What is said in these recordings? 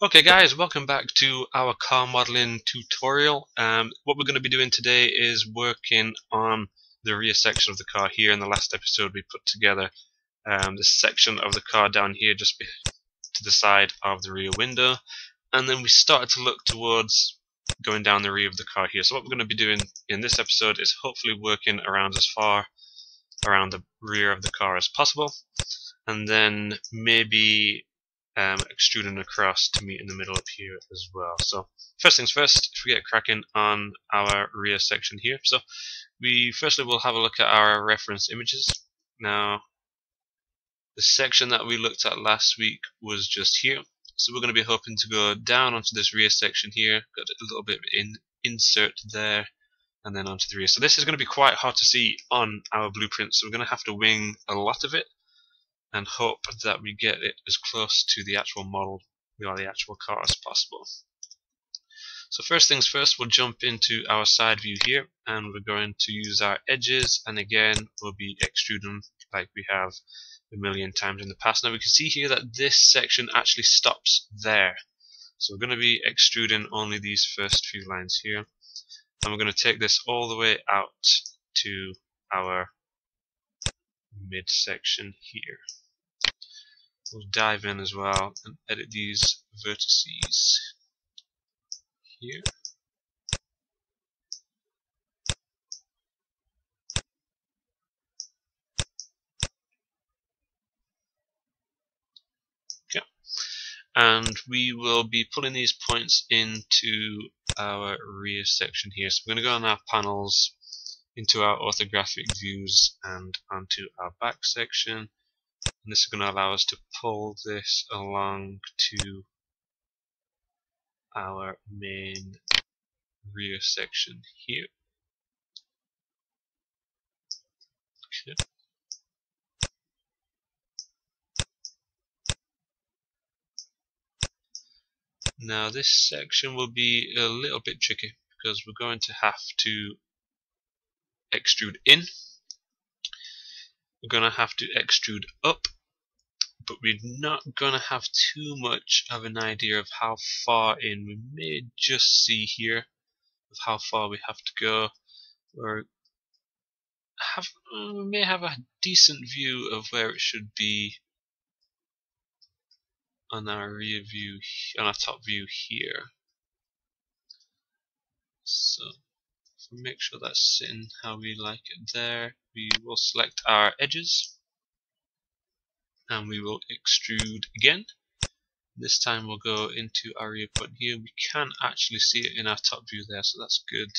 Okay guys, welcome back to our car modeling tutorial. What we're going to be doing today is working on the rear section of the car here. In the last episode we put together this section of the car down here just to the side of the rear window, and then we started to look towards going down the rear of the car here. So what we're going to be doing in this episode is hopefully working around as far around the rear of the car as possible, and then maybe extruding across to meet in the middle up here as well. So first things first, if we get cracking on our rear section here. So we firstly will have a look at our reference images. Now the section that we looked at last week was just here, so we're going to be hoping to go down onto this rear section here, got a little bit of insert there, and then onto the rear. So this is going to be quite hard to see on our blueprint, so we're going to have to wing a lot of it and hope that we get it as close to the actual model or the actual car as possible. So first things first, we'll jump into our side view here, and we're going to use our edges, and again we'll be extruding like we have a million times in the past. Now we can see here that this section actually stops there, so we're going to be extruding only these first few lines here, and we're going to take this all the way out to our midsection here. We'll dive in as well and edit these vertices here. Okay. And we will be pulling these points into our rear section here. So we're going to go on our panels, into our orthographic views, and onto our back section. And this is going to allow us to pull this along to our main rear section here. Okay. Now this section will be a little bit tricky because we're going to have to extrude in. We're going to have to extrude up, but we're not going to have too much of an idea of how far in. We may just see here of how far we have to go, or we may have a decent view of where it should be on our rear view, on our top view here. So if we make sure that's sitting how we like it there, we will select our edges and we will extrude again. This time we'll go into our rear point here. We can actually see it in our top view there, so that's good.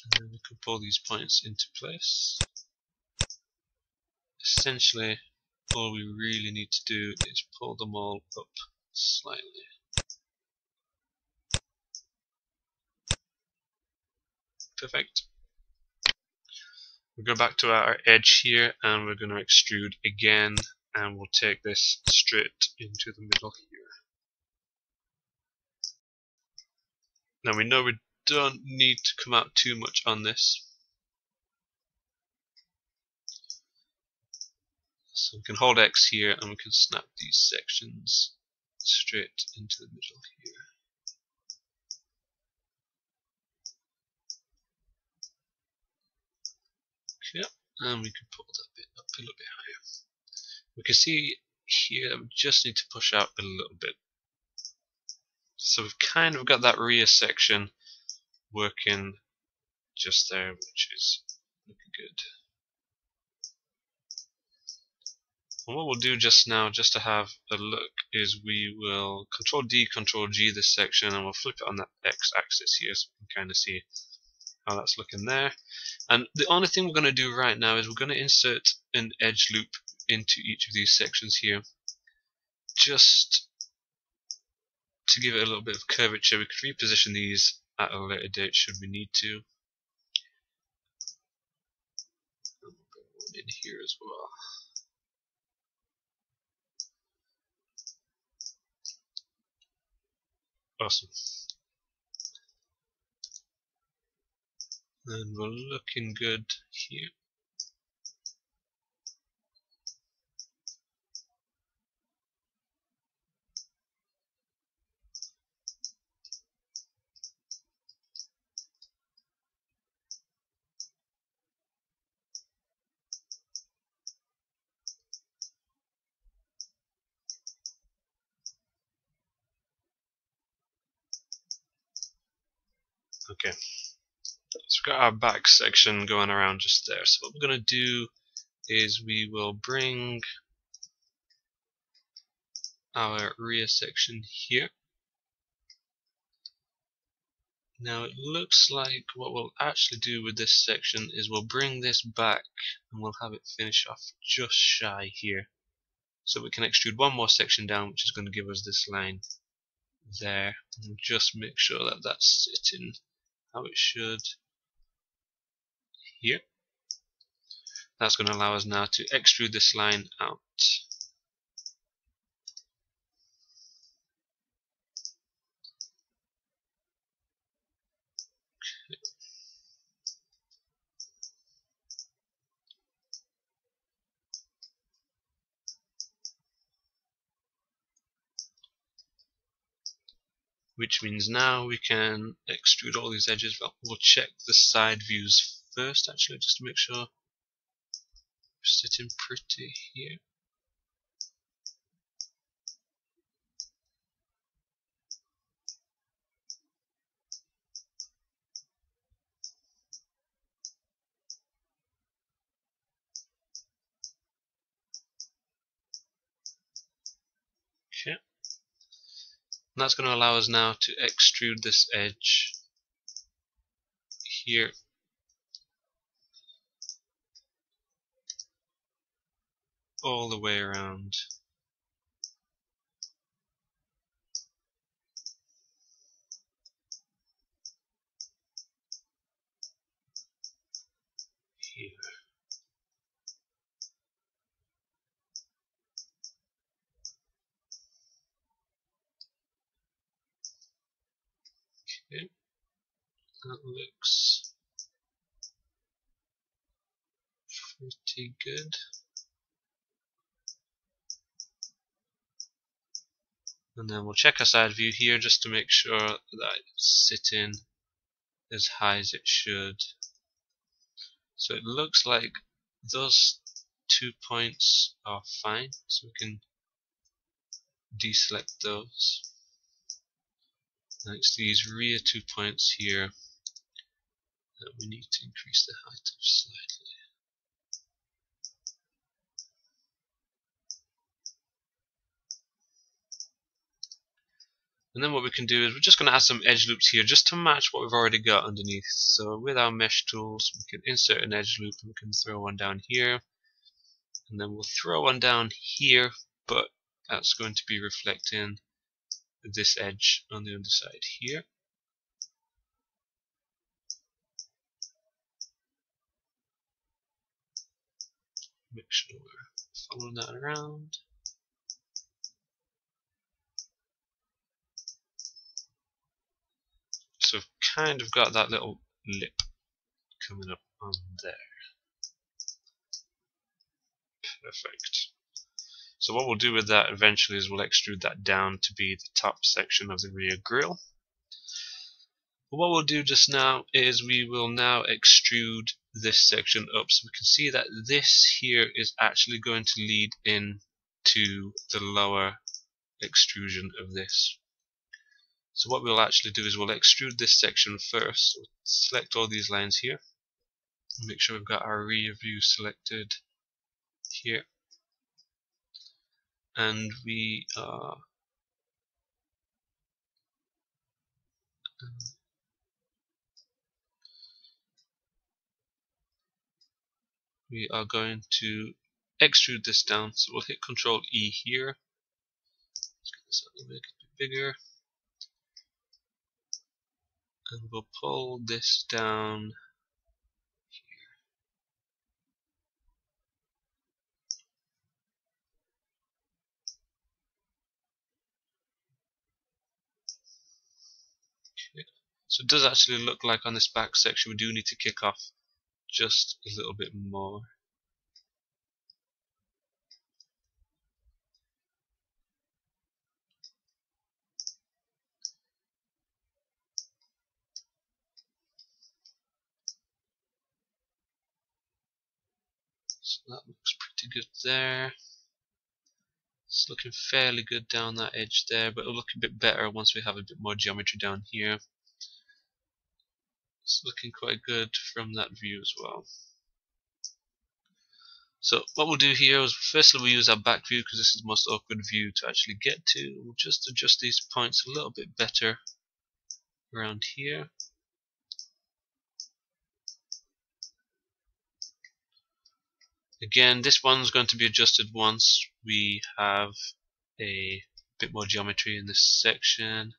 And then we can pull these points into place. Essentially, all we really need to do is pull them all up slightly. Perfect. We'll go back to our edge here and we're going to extrude again, and we'll take this straight into the middle here. Now we know we don't need to come out too much on this, so we can hold X here and we can snap these sections straight into the middle here. Okay, and we can pull that bit up a little bit higher. We can see here that we just need to push out a little bit. So we've kind of got that rear section working just there, which is looking good. And what we'll do just now, just to have a look, is we will Control D, Control G this section, and we'll flip it on that X axis here so we can kind of see how that's looking there. And the only thing we're going to do right now is we're going to insert an edge loop into each of these sections here, just to give it a little bit of curvature. We could reposition these at a later date should we need to. And we'll put one in here as well. Awesome. And we're looking good here. Okay, so we've got our back section going around just there. So what we're going to do is we will bring our rear section here. Now it looks like what we'll actually do with this section is we'll bring this back and we'll have it finish off just shy here. So we can extrude one more section down, which is going to give us this line there. And just make sure that that's sitting how it should here. That's going to allow us now to extrude this line out. Which means now we can extrude all these edges. Well, we'll check the side views first, actually, just to make sure we're sitting pretty here. Okay. And that's going to allow us now to extrude this edge here all the way around. Here. Okay. That looks pretty good. And then we'll check our side view here just to make sure that it's sitting as high as it should. So it looks like those 2 points are fine, so we can deselect those. And it's these rear 2 points here that we need to increase the height of slightly. And then what we can do is we're just going to add some edge loops here just to match what we've already got underneath. So with our mesh tools, we can insert an edge loop and we can throw one down here. And then we'll throw one down here, but that's going to be reflecting this edge on the underside here. Make sure we're following that around. So we've kind of got that little lip coming up on there. Perfect. So what we'll do with that eventually is we'll extrude that down to be the top section of the rear grille. But what we'll do just now is we will now extrude this section up, so we can see that this here is actually going to lead in to the lower extrusion of this. So what we'll actually do is we'll extrude this section first. So select all these lines here. Make sure we've got our rear view selected here. And we are going to extrude this down. So we'll hit Control E here. Let's get this a little bit bigger. And we'll pull this down here. So it does actually look like on this back section we do need to kick off just a little bit more. So that looks pretty good there. It's looking fairly good down that edge there, but it'll look a bit better once we have a bit more geometry down here. It's looking quite good from that view as well. So what we'll do here is firstly we'll use our back view because this is the most awkward view to actually get to. We'll just adjust these points a little bit better around here. Again, this one's going to be adjusted once we have a bit more geometry in this section.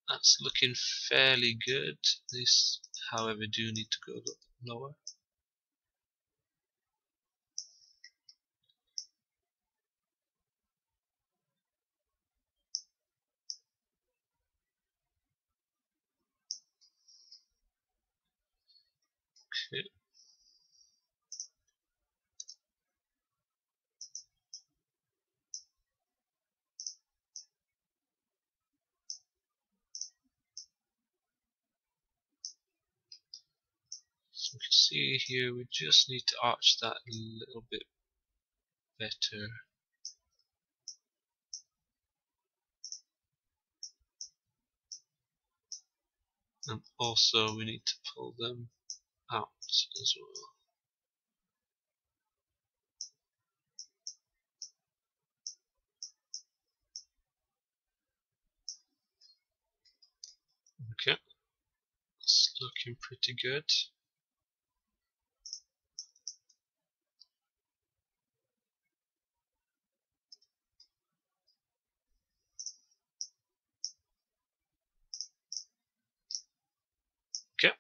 That's looking fairly good. This, however, do need to go a little bit lower. Okay. So we can see here we just need to arch that a little bit better. And also we need to pull them out as well. Okay, it's looking pretty good. Okay,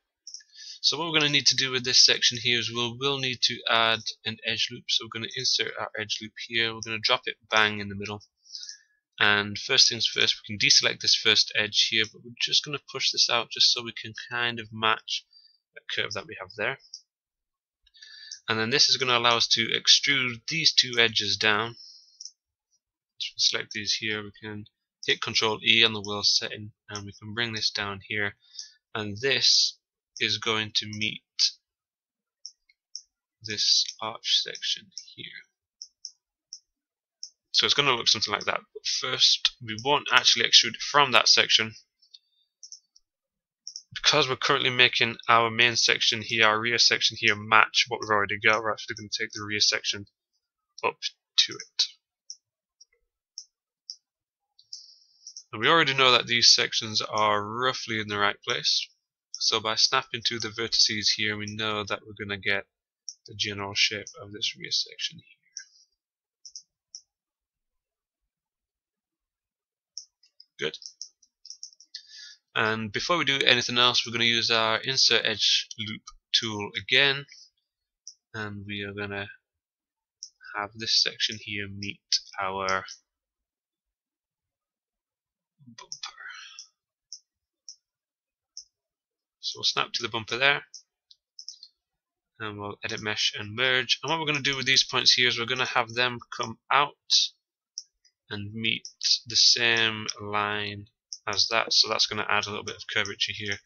so what we're going to need to do with this section here is we'll need to add an edge loop. So we're going to insert our edge loop here. We're going to drop it bang in the middle. And first things first, we can deselect this first edge here, but we're just going to push this out just so we can kind of match that curve that we have there. And then this is going to allow us to extrude these two edges down. So select these here, we can hit Ctrl E on the wheel setting and we can bring this down here, and this is going to meet this arch section here. So it's going to look something like that, but first we won't actually extrude it from that section. Because we're currently making our main section here, our rear section here, match what we've already got, we're actually going to take the rear section up to it. And we already know that these sections are roughly in the right place. So by snapping to the vertices here, we know that we're going to get the general shape of this rear section here. Good. And before we do anything else, we're going to use our insert edge loop tool again, and we are going to have this section here meet our bumper. So we'll snap to the bumper there, and we'll edit mesh and merge. And what we're going to do with these points here is we're going to have them come out and meet the same line as that, so that's going to add a little bit of curvature here.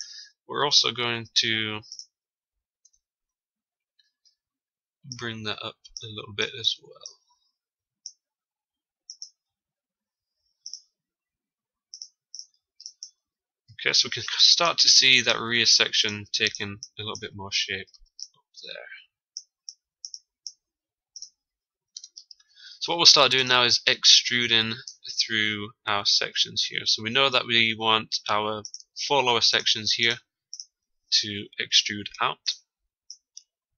We're also going to bring that up a little bit as well. Okay, so we can start to see that rear section taking a little bit more shape up there. So what we'll start doing now is extruding through our sections here. So we know that we want our 4 lower sections here to extrude out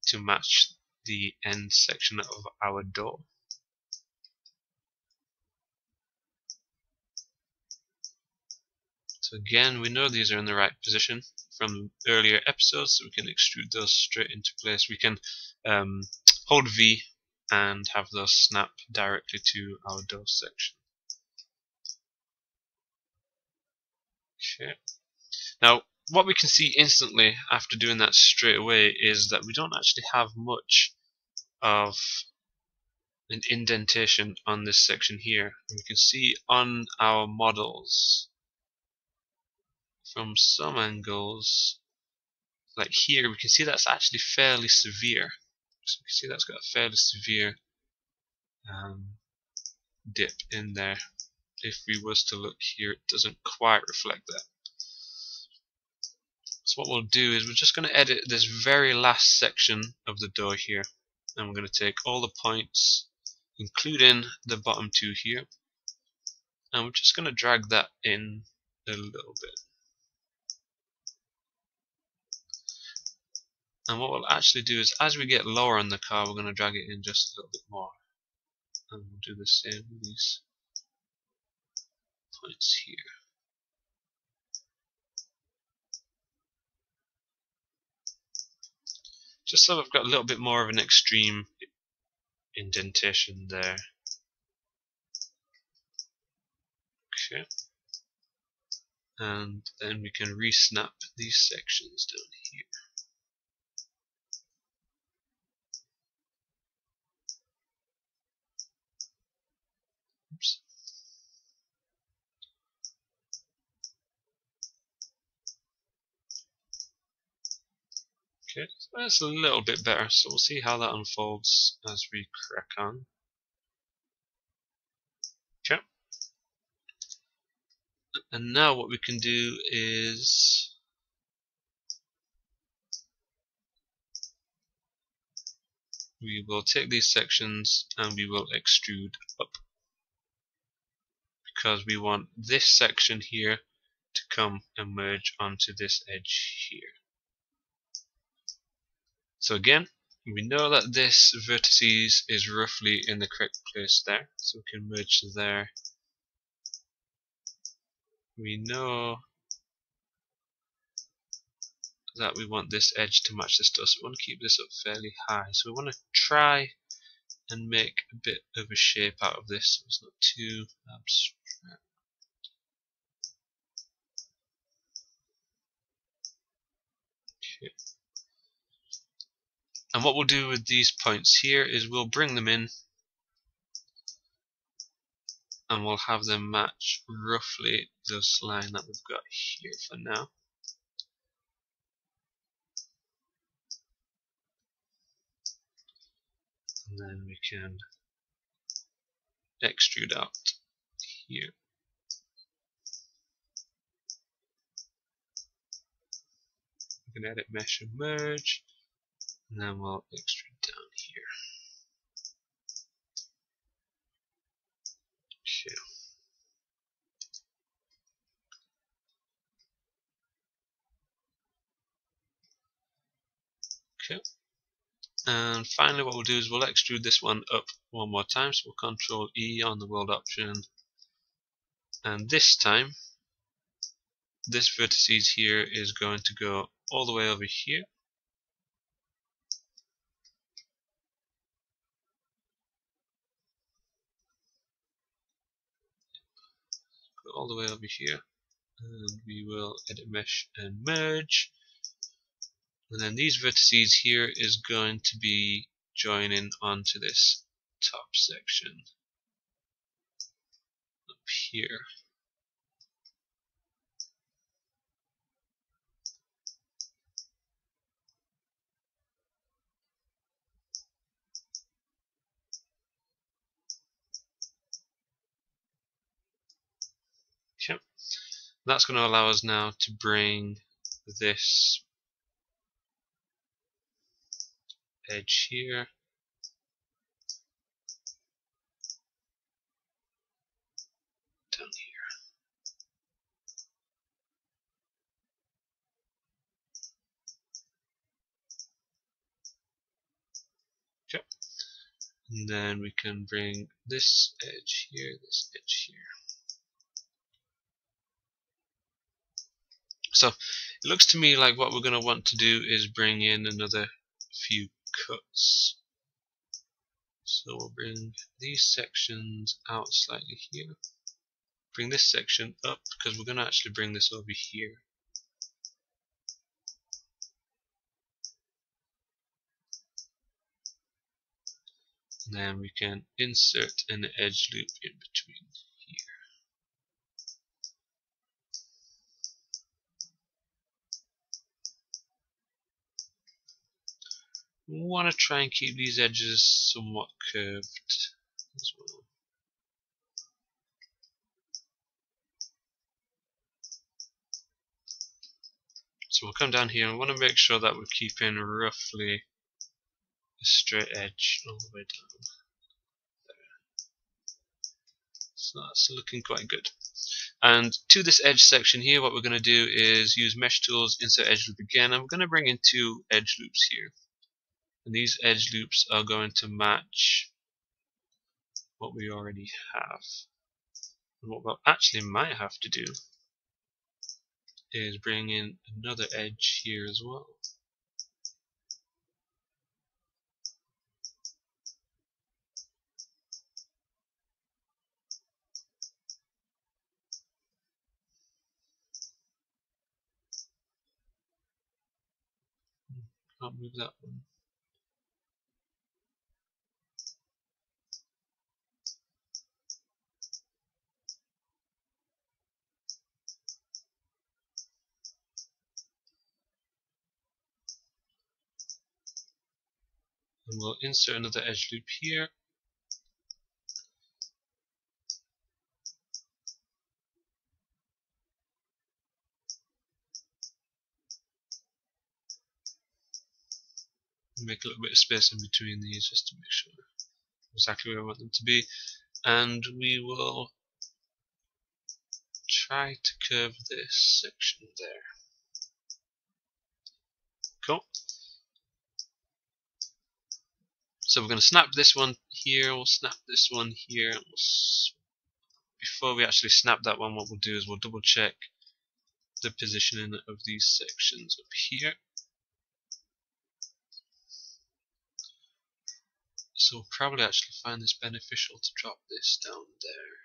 to match the end section of our door. So again, we know these are in the right position from earlier episodes, so we can extrude those straight into place. We can hold V and have those snap directly to our door section. Okay. Now, what we can see instantly after doing that straight away is that we don't actually have much of an indentation on this section here. And we can see on our models from some angles, like here, we can see that's actually fairly severe. So we can see that's got a fairly severe dip in there. If we was to look here, it doesn't quite reflect that. So So what we'll do is we're just going to edit this very last section of the door here, and we're going to take all the points, including the bottom two here, and we're just going to drag that in a little bit. And what we'll actually do is, as we get lower on the car, we're going to drag it in just a little bit more, and we'll do the same with these points here. Just so we've got a little bit more of an extreme indentation there. Okay. And then we can re-snap these sections down here. Oops. Okay, so that's a little bit better, so we'll see how that unfolds as we crack on. Okay. And now what we can do is we will take these sections and we will extrude up, because we want this section here to come and merge onto this edge here. So again, we know that this vertices is roughly in the correct place there, so we can merge to there. We know that we want this edge to match this door, so we want to keep this up fairly high. So we want to try and make a bit of a shape out of this, so it's not too abstract. Okay. And what we'll do with these points here is we'll bring them in and we'll have them match roughly this line that we've got here for now. And then we can extrude out here. We can edit mesh and merge, and then we'll extrude down here. Okay. And finally what we'll do is we'll extrude this one up one more time, so we'll Control E on the world option, and this time this vertices here is going to go all the way over here, go all the way over here, and we will edit mesh and merge, and then these vertices here is going to be joining onto this top section up here. Okay. That's going to allow us now to bring this edge here down here. Okay. And then we can bring this edge here, this edge here. So it looks to me like what we're going to want to do is bring in another few cuts. So we'll bring these sections out slightly here. Bring this section up, because we're going to actually bring this over here. And then we can insert an edge loop in between here. We want to try and keep these edges somewhat curved as well. So we'll come down here and we want to make sure that we're keeping roughly a straight edge all the way down. So that's looking quite good. And to this edge section here, what we're going to do is use mesh tools, insert edge loop again, and we're going to bring in 2 edge loops here. And these edge loops are going to match what we already have. And what we'll actually might have to do is bring in another edge here as well. Can't move that one. And we'll insert another edge loop here. Make a little bit of space in between these just to make sure exactly where I want them to be. And we will try to curve this section there. Cool. So we're going to snap this one here, we'll snap this one here, and before we actually snap that one, what we'll do is we'll double check the positioning of these sections up here. So we'll probably actually find this beneficial to drop this down there.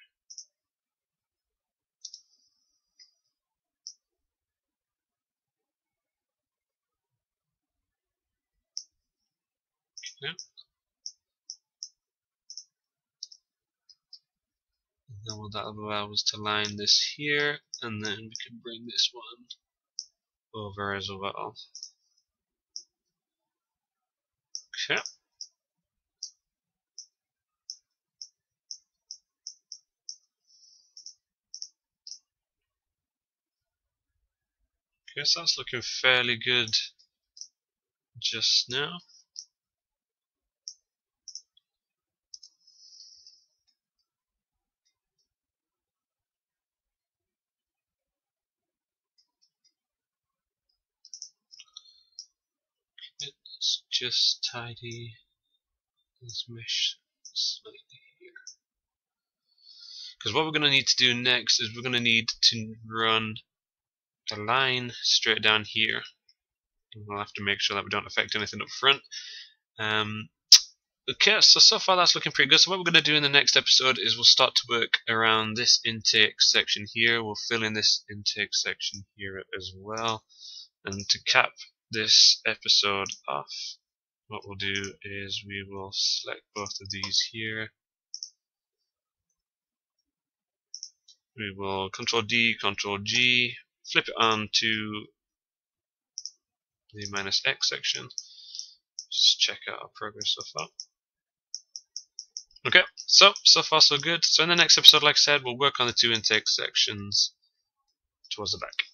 Okay. And then that'll allow us to line this here, and then we can bring this one over as well. Okay. Okay, so that's looking fairly good just now. Let's just tidy this mesh slightly here. Because what we're going to need to do next is we're going to need to run a line straight down here. And we'll have to make sure that we don't affect anything up front. Okay, so far that's looking pretty good. So what we're going to do in the next episode is we'll start to work around this intake section here. We'll fill in this intake section here as well. And to cap this episode off, what we'll do is we will select both of these here. We will Control D, Control G, flip it on to the -X section. Just check out our progress so far. Okay, so far so good. So in the next episode, like I said, we'll work on the 2 intake sections towards the back.